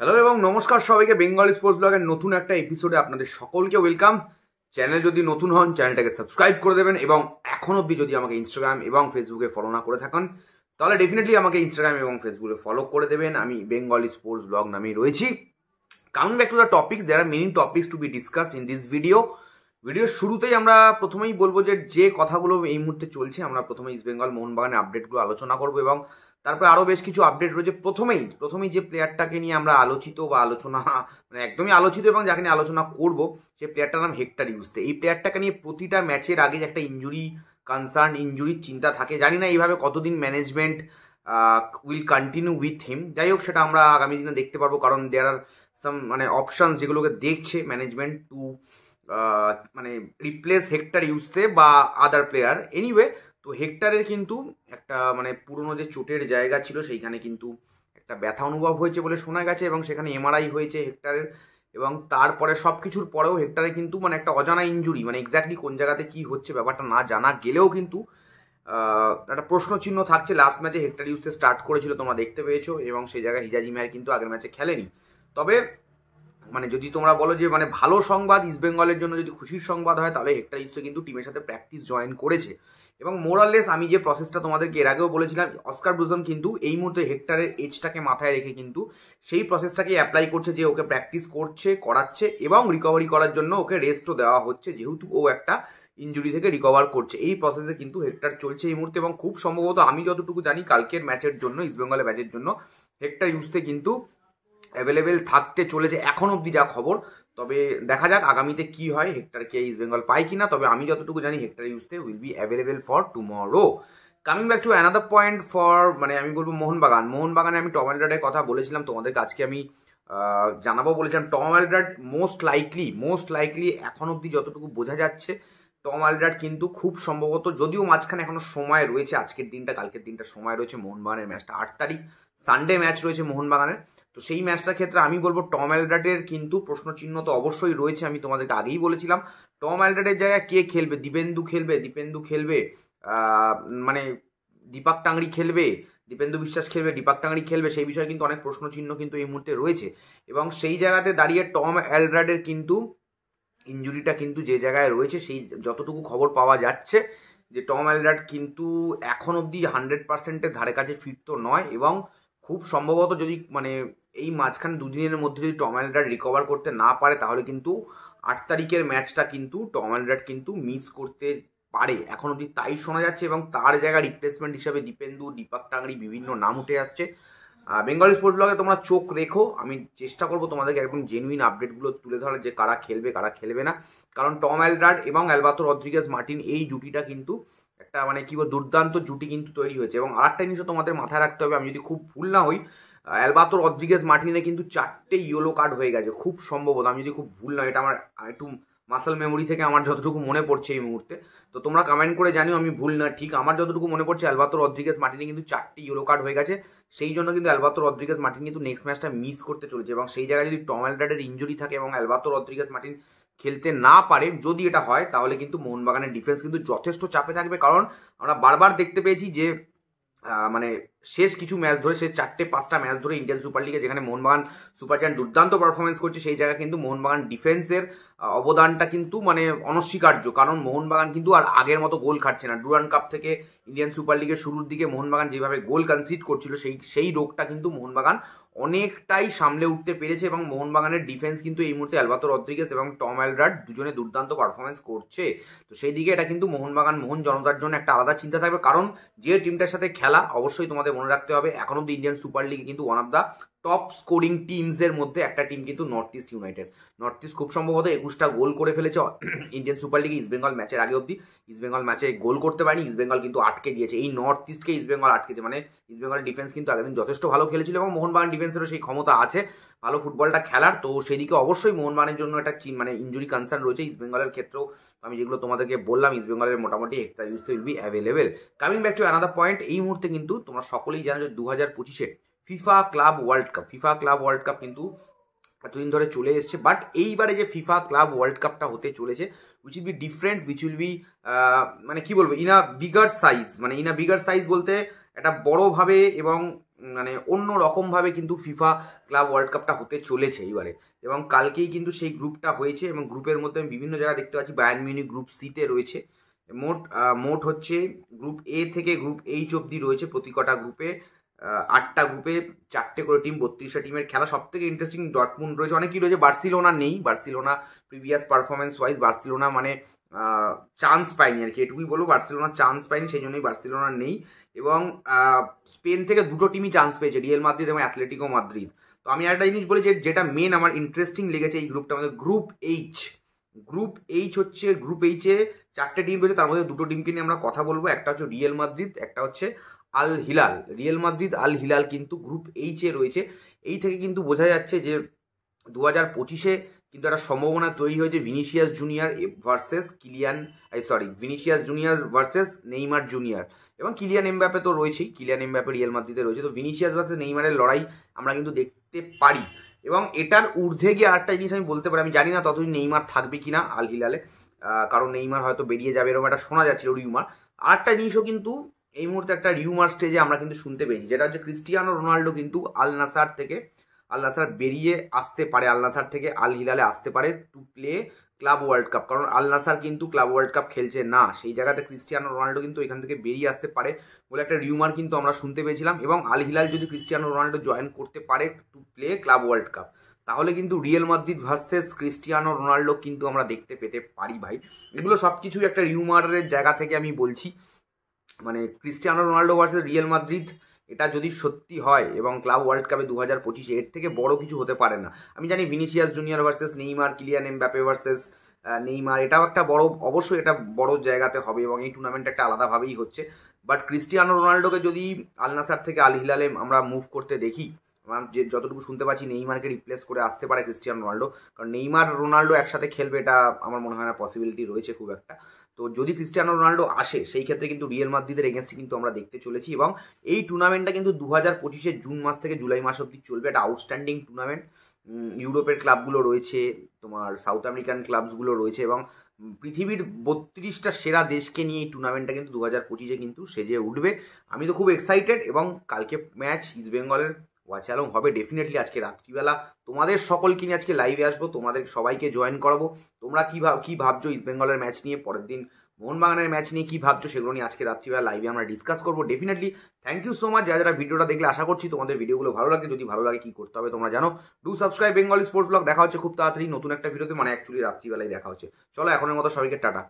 Hello এবং নমস্কার সবাইকে বেঙ্গলি স্পোর্টস ব্লগের নতুন একটা এপিসোডে আপনাদের সকলকে ওয়েলকাম। চ্যানেল যদি নতুন হন চ্যানেলটাকে সাবস্ক্রাইব করে দেবেন এবং এখন অবধি যদি আমাকে ইনস্টাগ্রাম এবং ফেসবুকে ফলো না করে থাকেন তাহলে ডেফিনেটলি আমাকে ইনস্টাগ্রাম এবং ফেসবুকে ফলো করে দেবেন। আমি বেঙ্গলি স্পোর্টস ব্লগ নামেই রয়েছি। Coming back to the topics, there are many topics to be discussed in this ভিডিওর শুরুতেই আমরা প্রথমেই বলবো যে কথাগুলো এই মুহূর্তে চলছে, আমরা প্রথমে ইস্ট বেঙ্গল মোহনবাগানের আপডেটগুলো আলোচনা করবো এবং তারপরে আরও বেশ কিছু আপডেট রয়েছে। প্রথমেই যে প্লেয়ারটাকে নিয়ে আমরা আলোচনা মানে একদমই আলোচিত এবং যাকে নিয়ে আলোচনা করবো সেই প্লেয়ারটার নাম হেক্টর ইউস্তে। এই প্লেয়ারটাকে নিয়ে প্রতিটা ম্যাচের আগে একটা ইঞ্জুরির চিন্তা থাকে। জানি না এইভাবে কতদিন management will continue with him. যাই হোক, সেটা আমরা আগামী দিনে দেখতে পারবো, কারণ দেয়ার আর সাম অপশানস যেগুলোকে দেখছে ম্যানেজমেন্ট টু রিপ্লেস হেক্টর ইউস্তে বা আদার প্লেয়ার। এনিওয়ে, তো হেক্টরের কিন্তু একটা পুরনো যে চোটের জায়গা ছিল সেইখানে কিন্তু একটা ব্যথা অনুভব হয়েছে বলে শোনা গেছে এবং সেখানে এমআরআই হয়েছে হেক্টরের। এবং তারপরে সব কিছুর পরেও হেক্টরের কিন্তু একটা অজানা ইঞ্জুরি, এক্স্যাক্টলি কোন জায়গাতে কি হচ্ছে ব্যাপারটা না জানা গেলেও কিন্তু একটা প্রশ্ন চিহ্ন থাকছে। লাস্ট ম্যাচে হেক্টর ইউস্তে স্টার্ট করেছিল, তোমরা দেখতে পেয়েছো, এবং সেই জায়গায় হিজাজি মেয়ার কিন্তু আগের ম্যাচে খেলেনি। তবে যদি তোমরা বলো যে ভালো সংবাদ ইস্ট বেঙ্গলের জন্য, যদি খুশির সংবাদ হয়, তাহলে হেক্টর ইউস্তে কিন্তু টিমের সাথে প্র্যাকটিস জয়েন করেছে এবং মোরাললেস আমি যে প্রসেসটা তোমাদেরকে এর আগেও বলেছিলাম, অস্কার ব্রুজন কিন্তু এই মুহূর্তে হেক্টরের এজটাকে মাথায় রেখে কিন্তু সেই প্রসেসটাকে অ্যাপ্লাই করছে, যে ওকে প্র্যাকটিস করাচ্ছে এবং রিকভারি করার জন্য ওকে রেস্টও দেওয়া হচ্ছে, যেহেতু ও একটা ইঞ্জুরি থেকে রিকভার করছে। এই প্রসেসে কিন্তু হেক্টর চলছে এই মুহূর্তে এবং খুব সম্ভবত আমি যতটুকু জানি কালকের ম্যাচের জন্য, ইস্ট বেঙ্গলের ম্যাচের জন্য হেক্টর ইউস্তে কিন্তু অ্যাভেলেবেল থাকতে চলেছে এখন অবধি যা খবর। তবে দেখা যাক আগামীতে কি হয়, হেক্টরকে ইস্ট বেঙ্গল পায় কিনা। তবে আমি যতটুকু জানি hectare ইউস্তে will be available for tomorrow. Coming back to another point for আমি বলবো মোহনবাগানে আমি টম অ্যালডার্টের কথা বলেছিলাম তোমাদেরকে, আজকে আমি জানাবো বলেছিলাম। টম অ্যালডার্ট মোস্ট লাইকলি এখন অবধি যতটুকু বোঝা যাচ্ছে, টম অ্যালডার্ট কিন্তু খুব সম্ভবত, যদিও মাঝখানে এখনো সময় রয়েছে, আজকের দিনটা কালকের দিনটা সময় রয়েছে, মোহনবাগানের ম্যাচটা 8 তারিখ সানডে ম্যাচ রয়েছে মোহনবাগানের। তো সেই ম্যাচটার ক্ষেত্রে আমি বলবো টম অ্যালডার্টের কিন্তু প্রশ্নচিহ্ন তো অবশ্যই রয়েছে। আমি তোমাদেরকে আগেই বলেছিলাম টম অ্যালডার্টের জায়গায় কে খেলবে, দীপেন্দু খেলবে দীপক টাংরি খেলবে, দীপেন্দু বিশ্বাস খেলবে, দীপক টাংরি খেলবে, সেই বিষয়ে কিন্তু অনেক প্রশ্নচিহ্ন কিন্তু এই মুহূর্তে রয়েছে। এবং সেই জায়গাতে দাঁড়িয়ে টম অ্যালডার্টের কিন্তু ইঞ্জুরিটা কিন্তু যে জায়গায় রয়েছে, সেই যতটুকু খবর পাওয়া যাচ্ছে যে টম অ্যালডার্ট কিন্তু এখন অবধি 100%-এর ধারে কাছে ফিট তো নয় এবং খুব সম্ভবত যদি এই মাঝখানে দুদিনের মধ্যে যদি টম অ্যালডার্ট রিকভার করতে না পারে, তাহলে কিন্তু 8 তারিখের ম্যাচটা কিন্তু টম অ্যালডার্ট কিন্তু মিস করতে পারে, এখন অবধি তাই শোনা যাচ্ছে। এবং তার জায়গায় রিপ্লেসমেন্ট হিসাবে দীপক টাংরি বিভিন্ন নাম উঠে আসছে। বেঙ্গলি স্পোর্টস ব্লগে তোমরা চোখ রেখো, আমি চেষ্টা করবো তোমাদেরকে একদম জেনুইন আপডেটগুলো তুলে ধরার, যে কারা খেলবে না। কারণ টম অ্যালডার্ট এবং অ্যালবাতো রদ্রিগেজ মার্টিন এই জুটিটা কিন্তু একটা দুর্দান্ত জুটি কিন্তু তৈরি হয়েছে। এবং আরেকটা জিনিসও তোমাদের মাথায় রাখতে হবে, আমি যদি খুব ভুল না হই, অ্যালবাতো রদ্রিগেজ মার্টিনে কিন্তু 4টে ইয়েলো কার্ড হয়ে গেছে খুব সম্ভবত, আমি যদি খুব ভুল না, এটা আমার একটু মাসল মেমোরি থেকে আমার যতটুকু মনে পড়ছে এই মুহূর্তে। তো তোমরা কমেন্ট করে জানিও আমি ভুল না ঠিক। আমার যতটুকু মনে পড়ছে অ্যালবাতো রদ্রিগেজ মার্টিনে কিন্তু 4টে ইয়েলো কার্ড হয়ে গেছে, সেই জন্য কিন্তু অ্যালবাতো রদ্রিগেজ মার্টিন কিন্তু নেক্সট ম্যাচটা মিস করতে চলেছে। এবং সেই জায়গায় যদি টম অ্যালডার্টের ইঞ্জুরি থাকে এবং অ্যালবাতো রদ্রিগেজ মার্টিন খেলতে না পারে, যদি এটা হয়, তাহলে কিন্তু মোহনবাগানের ডিফেন্স কিন্তু যথেষ্ট চাপে থাকবে। কারণ আমরা বারবার দেখতে পেয়েছি যে শেষ কিছু ম্যাচ ধরে, শেষ 4-5টা ম্যাচ ধরে ইন্ডিয়ান সুপার লিগে যেখানে মোহনবাগান সুপার জায়ান্ট দুর্দান্ত পারফরমেন্স করছে, সেই জায়গায় কিন্তু মোহনবাগান ডিফেন্সের অবদানটা কিন্তু অনস্বীকার্য। কারণ মোহনবাগান কিন্তু আর আগের মতো গোল খাটছে না। ডুরান্ড কাপ থেকে ইন্ডিয়ান সুপার লিগের শুরুর দিকে মোহনবাগান যেভাবে গোল কনসিড করছিল, সেই রোগটা কিন্তু মোহনবাগান অনেকটাই সামলে উঠতে পেরেছে। এবং মোহনবাগানের ডিফেন্স কিন্তু এই মুহূর্তে অ্যালবাতো রদ্রিগেজ এবং টম অ্যালডার্ট দুজনে দুর্দান্ত পারফরমেন্স করছে। তো সেই দিকে এটা কিন্তু মোহন জনতার জন্য একটা আলাদা চিন্তা থাকবে। কারণ যে টিমটার সাথে খেলা, অবশ্যই তোমাদের মনে রাখতে হবে, এখন অব্দি ইন্ডিয়ান সুপার লিগে কিন্তু one of the top scoring টিমসের মধ্যে একটা টিম কিন্তু North East United. North East খুব সম্ভবত 21টা গোল করে ফেলেছে ইন্ডিয়ান সুপার লিগে। ইস্ট বেঙ্গল ম্যাচের আগে অব্দি ইস্ট বেঙ্গল ম্যাচে গোল করতে পারেনি, ইস্ট বেঙ্গল কিন্তু আটকে দিয়েছে। এই নর্থ ইস্টকে ইস্ট বেঙ্গল আটকেছে, ইস্ট বেঙ্গলের ডিফেন্স কিন্তু আগের দিন যথেষ্ট ভালো খেলেছিল এবং মোহনবাগান ডিফেন্সেরও সেই ক্ষমতা আছে ভালো ফুটবলটা খেলার। তো সেদিকে অবশ্যই মোহনবাগানের জন্য একটা ইঞ্জুরি কনসার্ন রয়েছে। ইস্ট বেঙ্গলের ক্ষেত্রেও আমি যেগুলো তোমাদেরকে বললাম, ইস্ট বেঙ্গলের মোটামুটি hectare ইউস্তে will be available. Coming back to another point, এই মুহূর্তে কিন্তু তোমরা সকলেই জানো যে 2025-এ ফিফা ক্লাব ওয়ার্ল্ড কাপ কিন্তু এতদিন ধরে চলে এসছে। বাট এইবারে যে ফিফা ক্লাব ওয়ার্ল্ড কাপটা হতে চলেছে, which will be different, which will be কি বলবো, ইন আ বিগার সাইজ বলতে একটা বড়োভাবে এবং মানে অন্য রকমভাবে কিন্তু ফিফা ক্লাব ওয়ার্ল্ড কাপটা হতে চলেছে এইবারে, এবং কালকেই কিন্তু সেই গ্রুপটা হয়েছে এবং গ্রুপের মধ্যে আমি বিভিন্ন জায়গায় দেখতে পাচ্ছি বায়ার্ন মিউনিখ গ্রুপ সিতে রয়েছে। মোট হচ্ছে গ্রুপ এ থেকে গ্রুপ এইচ অবধি রয়েছে, প্রতি কটা গ্রুপে 8টা গ্রুপে 4টে করে টিম, 32টা টিমের খেলা। সব থেকে ইন্টারেস্টিং ডটমুন্ড রয়েছে, অনেকেই রয়েছে। বার্সিলোনা নেই, Barcelona previous performance wise Barcelona মানে চান্স পায়নি আর কি, এটুকুই বলবো, বার্সিলোনা চান্স পায়নি, সেই জন্যই বার্সিলোনা নেই। এবং স্পেন থেকে 2টো টিমই চান্স পেয়েছে, রিয়েল মাদ্রিদ এবং অ্যাথলেটিকো মাদ্রিদ। তো আমি একটা জিনিস বলি যে যেটা মেন আমার ইন্টারেস্টিং লেগেছে এই গ্রুপটা আমাদের গ্রুপ এইচ হচ্ছে, গ্রুপ এইচে 4টে টিম রয়েছে, তার মধ্যে 2টো টিমকে নিয়ে আমরা কথা বলবো। একটা হচ্ছে রিয়েল মাদ্রিদ, একটা হচ্ছে Al Hilal. Real Madrid Al Hilal কিন্তু গ্রুপ এইচে রয়েছে। এই থেকে কিন্তু বোঝা যাচ্ছে যে 2025-এ কিন্তু একটা সম্ভাবনা তৈরি হয়েছে Vinicius junior versus Neymar junior, এবং কিলিয়ান এমবাপে তো রয়েছেই, কিলিয়ান এমবাপে রিয়েল মাদ্রিদে রয়েছে। তো ভিনিসিয়াস ভার্সেস নেইমারের লড়াই আমরা কিন্তু দেখতে পারি। এবং এটার ঊর্ধ্বে গিয়ে আরেকটা জিনিস আমি বলতে পারি, আমি জানি না ততদিন নেইমার থাকবে কিনা আল হিলালে, কারণ নেইমার হয়তো বেরিয়ে যাবে এরকম একটা শোনা যাচ্ছিল রিউমার। আরেকটা জিনিসও কিন্তু এই মুহূর্তে একটা রিউমার স্টেজে আমরা কিন্তু শুনতে পেয়েছি, যেটা হচ্ছে ক্রিস্টিয়ানো রোনাল্ডো কিন্তু আল নাসার বেরিয়ে আসতে পারে, আল নাসার থেকে আল হিলালে আসতে পারে to play club world cup. কারণ আল নাসার কিন্তু ক্লাব ওয়ার্ল্ড কাপ খেলছে না, সেই জায়গাতে ক্রিস্টিয়ানো রোনাল্ডো কিন্তু এখান থেকে বেরিয়ে আসতে পারে বলে একটা রিউমার কিন্তু আমরা শুনতে পেয়েছিলাম। এবং আল হিলাল যদি ক্রিস্টিয়ানো রোনাল্ডো জয়েন করতে পারে to play club world cup, তাহলে কিন্তু real Madrid versus Cristiano Ronaldo কিন্তু আমরা দেখতে পেতে পারি ভাই। এগুলো সব কিছুই একটা রিউমারের জায়গা থেকে আমি বলছি, মানে Cristiano Ronaldo versus real Madrid এটা যদি সত্যি হয় এবং ক্লাব ওয়ার্ল্ড কাপে 2025-এ, এর থেকে বড় কিছু হতে পারে না। আমি জানি Vinicius junior versus Neymar, Kylian Mbappe versus Neymar, এটাও একটা বড়, অবশ্যই এটা বড় জায়গাতে হবে এবং এই টুর্নামেন্ট একটা আলাদাভাবেই হচ্ছে। বাট ক্রিস্টিয়ানো রোনাল্ডোকে যদি আল নাসার থেকে আল হিলালে আমরা মুভ করতে দেখি, যে যতটুকু শুনতে পাচ্ছি নেইমারকে রিপ্লেস করে আসতে পারে ক্রিস্টিয়ানো রোনাল্ডো, কারণ নেইমার রোনাল্ডো একসাথে খেলবে এটা আমার মনে হয় না পসিবিলিটি রয়েছে খুব একটা। তো যদি ক্রিস্টিয়ানো রোনাল্ডো আসে সেই ক্ষেত্রে কিন্তু রিয়েল মাদ্রিদের এগেনস্টে কিন্তু আমরা দেখতে চলেছি। এবং এই টুর্নামেন্টটা কিন্তু 2025-এর জুন মাস থেকে জুলাই মাস অবধি চলবে, একটা আউটস্ট্যান্ডিং টুর্নামেন্ট। ইউরোপের ক্লাবগুলো রয়েছে, তোমার সাউথ আমেরিকান ক্লাবসগুলো রয়েছে, এবং পৃথিবীর 32টা সেরা দেশকে নিয়ে এই টুর্নামেন্টটা কিন্তু 2025-এ কিন্তু সেজে উঠবে। আমি তো খুব এক্সাইটেড, এবং কালকে ম্যাচ ইস্ট বেঙ্গলের ওয়াচ অ্যালং হবে ডেফিনেটলি। আজকে রাত্রিবেলা তোমাদের সকলকে নিয়ে আজকে লাইভে আসবো, তোমাদের সবাইকে জয়েন করাবো। তোমরা কী ভাবছো ইস্ট বেঙ্গলের ম্যাচ নিয়ে, পরের দিন মোহনবাগানের ম্যাচ নিয়ে কী ভাবছো, সেগুলো নিয়ে আজকে রাত্রিবেলা লাইভে আমরা ডিসকাস করবো definitely. Thank you so much যারা ভিডিওটা দেখলে, আশা করছি তোমাদের ভিডিওগুলো ভালো লাগে। যদি ভালো লাগে কী করতে হবে তোমরা জানো, do subscribe Bengali sports blog. দেখা হচ্ছে খুব তাড়াতাড়ি নতুন একটা ভিডিওতে, মানে অ্যাকচুয়ালি রাত্রিবেলায় দেখা হচ্ছে। চলো এখনের মতো সবাইকে টাটা।